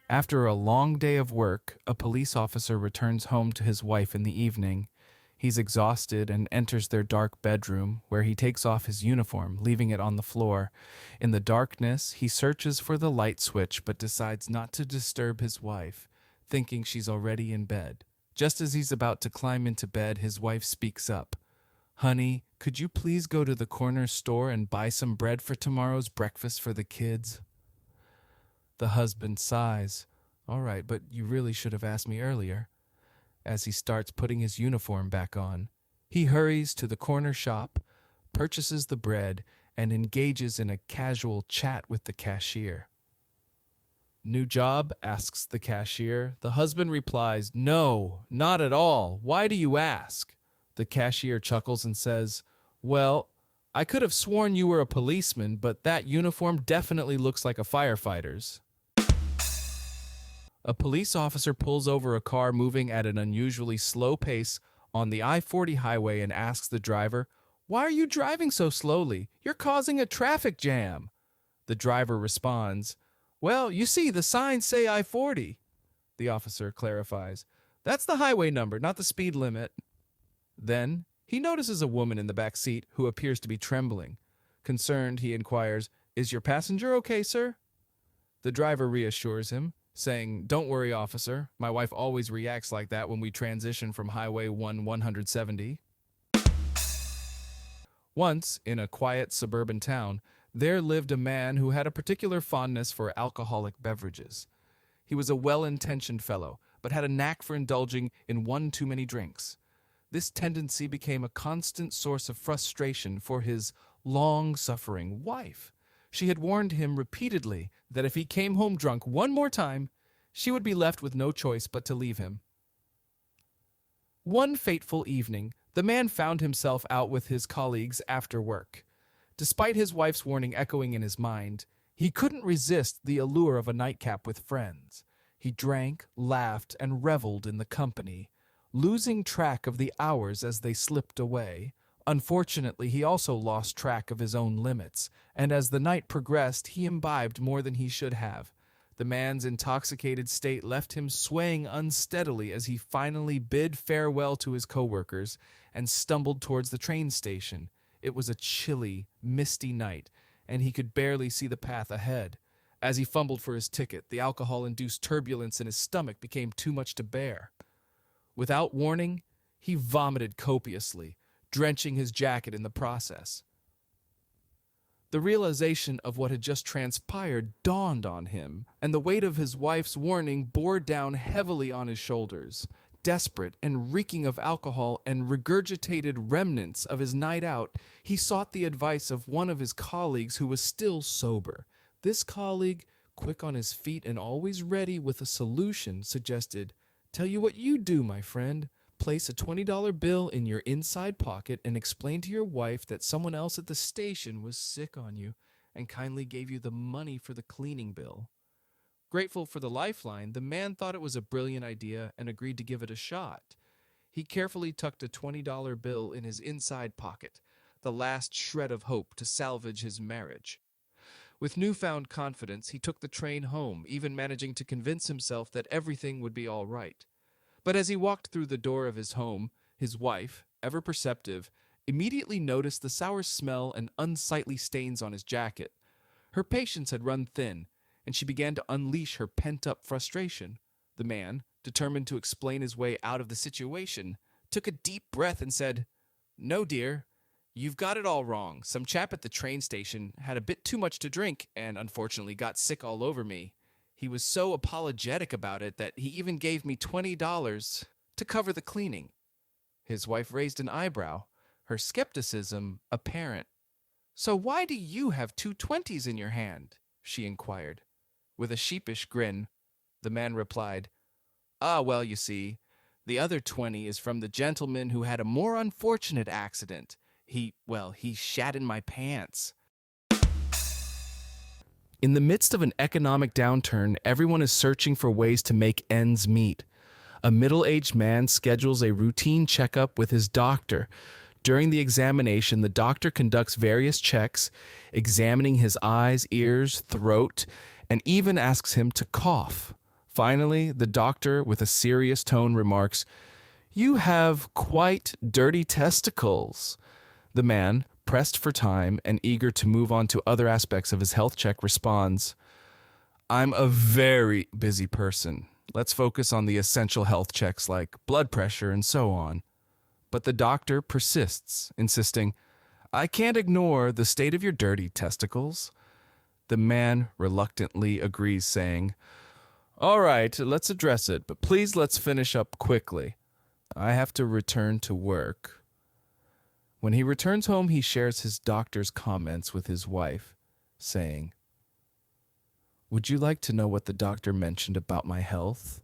After a long day of work, a police officer returns home to his wife in the evening. He's exhausted and enters their dark bedroom, where he takes off his uniform, leaving it on the floor. In the darkness, he searches for the light switch but decides not to disturb his wife, thinking she's already in bed. Just as he's about to climb into bed, his wife speaks up. "Honey, could you please go to the corner store and buy some bread for tomorrow's breakfast for the kids?" The husband sighs. "All right, but you really should have asked me earlier." As he starts putting his uniform back on, he hurries to the corner shop, purchases the bread, and engages in a casual chat with the cashier. "New job?" asks the cashier. The husband replies, "No, not at all. Why do you ask?" The cashier chuckles and says, "Well, I could have sworn you were a policeman, but that uniform definitely looks like a firefighter's." A police officer pulls over a car moving at an unusually slow pace on the I-40 highway and asks the driver, "Why are you driving so slowly? You're causing a traffic jam." The driver responds, "Well, you see, the signs say I-40. The officer clarifies, "That's the highway number, not the speed limit." Then, he notices a woman in the back seat who appears to be trembling. Concerned, he inquires, "Is your passenger okay, sir?" The driver reassures him, saying, "Don't worry, officer. My wife always reacts like that when we transition from Highway 170. Once, in a quiet suburban town, there lived a man who had a particular fondness for alcoholic beverages. He was a well-intentioned fellow, but had a knack for indulging in one too many drinks. This tendency became a constant source of frustration for his long-suffering wife. She had warned him repeatedly that if he came home drunk one more time, she would be left with no choice but to leave him. One fateful evening, the man found himself out with his colleagues after work. Despite his wife's warning echoing in his mind, he couldn't resist the allure of a nightcap with friends. He drank, laughed, and reveled in the company, losing track of the hours as they slipped away. Unfortunately, he also lost track of his own limits, and as the night progressed, he imbibed more than he should have. The man's intoxicated state left him swaying unsteadily as he finally bid farewell to his coworkers and stumbled towards the train station. It was a chilly, misty night, and he could barely see the path ahead. As he fumbled for his ticket, the alcohol-induced turbulence in his stomach became too much to bear. Without warning, he vomited copiously, drenching his jacket in the process. The realization of what had just transpired dawned on him, and the weight of his wife's warning bore down heavily on his shoulders. Desperate and reeking of alcohol and regurgitated remnants of his night out, he sought the advice of one of his colleagues who was still sober. This colleague, quick on his feet and always ready with a solution, suggested, "Tell you what you do, my friend. Place a $20 bill in your inside pocket and explain to your wife that someone else at the station was sick on you and kindly gave you the money for the cleaning bill." Grateful for the lifeline, the man thought it was a brilliant idea and agreed to give it a shot. He carefully tucked a $20 bill in his inside pocket, the last shred of hope to salvage his marriage. With newfound confidence, he took the train home, even managing to convince himself that everything would be all right. But as he walked through the door of his home, his wife, ever perceptive, immediately noticed the sour smell and unsightly stains on his jacket. Her patience had run thin, and she began to unleash her pent-up frustration. The man, determined to explain his way out of the situation, took a deep breath and said, "No, dear, you've got it all wrong. Some chap at the train station had a bit too much to drink and unfortunately got sick all over me. He was so apologetic about it that he even gave me $20 to cover the cleaning." His wife raised an eyebrow, her skepticism apparent. "So why do you have two 20s in your hand?" she inquired. With a sheepish grin, the man replied, "Ah, well, you see, the other 20 is from the gentleman who had a more unfortunate accident. He shat in my pants." In the midst of an economic downturn, everyone is searching for ways to make ends meet. A middle-aged man schedules a routine checkup with his doctor. During the examination, the doctor conducts various checks, examining his eyes, ears, throat, and even asks him to cough. Finally, the doctor, with a serious tone, remarks, "You have quite dirty testicles." The man, pressed for time and eager to move on to other aspects of his health check, responds, "I'm a very busy person. Let's focus on the essential health checks like blood pressure and so on." But the doctor persists, insisting, "I can't ignore the state of your dirty testicles." The man reluctantly agrees, saying, "All right, let's address it, but please let's finish up quickly. I have to return to work." When he returns home, he shares his doctor's comments with his wife, saying, "Would you like to know what the doctor mentioned about my health?"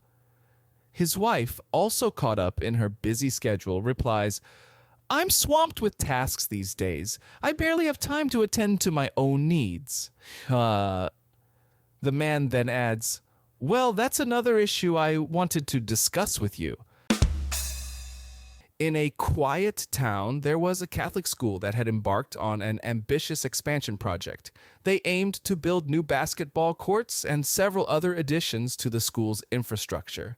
His wife, also caught up in her busy schedule, replies, "I'm swamped with tasks these days. I barely have time to attend to my own needs." The man then adds, "Well, that's another issue I wanted to discuss with you." In a quiet town, there was a Catholic school that had embarked on an ambitious expansion project. They aimed to build new basketball courts and several other additions to the school's infrastructure.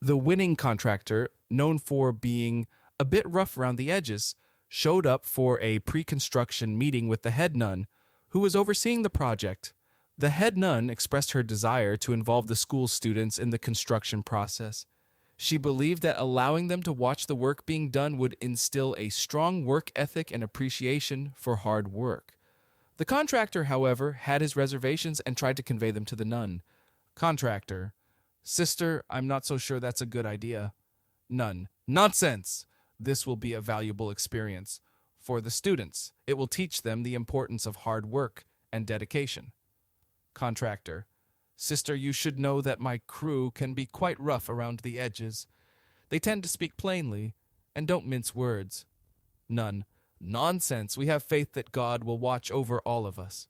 The winning contractor, known for being a bit rough around the edges, showed up for a pre-construction meeting with the head nun, who was overseeing the project. The head nun expressed her desire to involve the school students in the construction process. She believed that allowing them to watch the work being done would instill a strong work ethic and appreciation for hard work. The contractor, however, had his reservations and tried to convey them to the nun. Contractor: "Sister, I'm not so sure that's a good idea." Nun: "Nonsense! This will be a valuable experience for the students. It will teach them the importance of hard work and dedication." Contractor: "Sister, you should know that my crew can be quite rough around the edges. They tend to speak plainly and don't mince words." Nun: "Nonsense! We have faith that God will watch over all of us."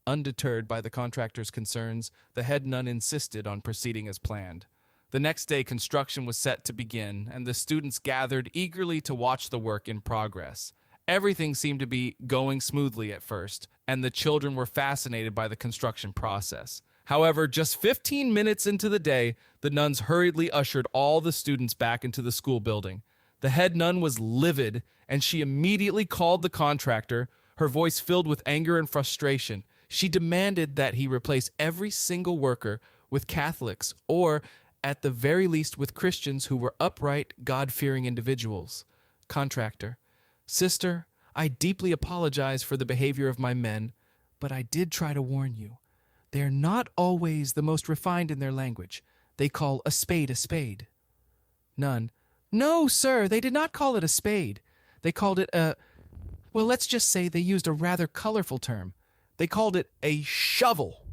Undeterred by the contractor's concerns, the head nun insisted on proceeding as planned. The next day, construction was set to begin, and the students gathered eagerly to watch the work in progress. Everything seemed to be going smoothly at first, and the children were fascinated by the construction process. However, just 15 minutes into the day, the nuns hurriedly ushered all the students back into the school building. The head nun was livid, and she immediately called the contractor, her voice filled with anger and frustration. She demanded that he replace every single worker with Catholics, or at the very least with Christians who were upright, God-fearing individuals. Contractor: "Sister, I deeply apologize for the behavior of my men, but I did try to warn you. They're not always the most refined in their language. They call a spade a spade." Nun: "No, sir, they did not call it a spade. They called it well, let's just say they used a rather colorful term. They called it a shovel."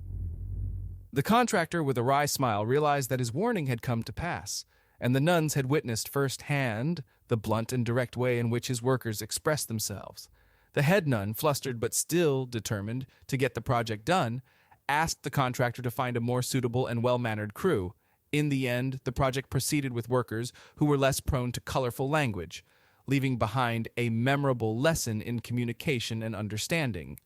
The contractor, with a wry smile, realized that his warning had come to pass, and the nuns had witnessed firsthand the blunt and direct way in which his workers expressed themselves. The head nun, flustered but still determined to get the project done, asked the contractor to find a more suitable and well-mannered crew. In the end, the project proceeded with workers who were less prone to colorful language, leaving behind a memorable lesson in communication and understanding.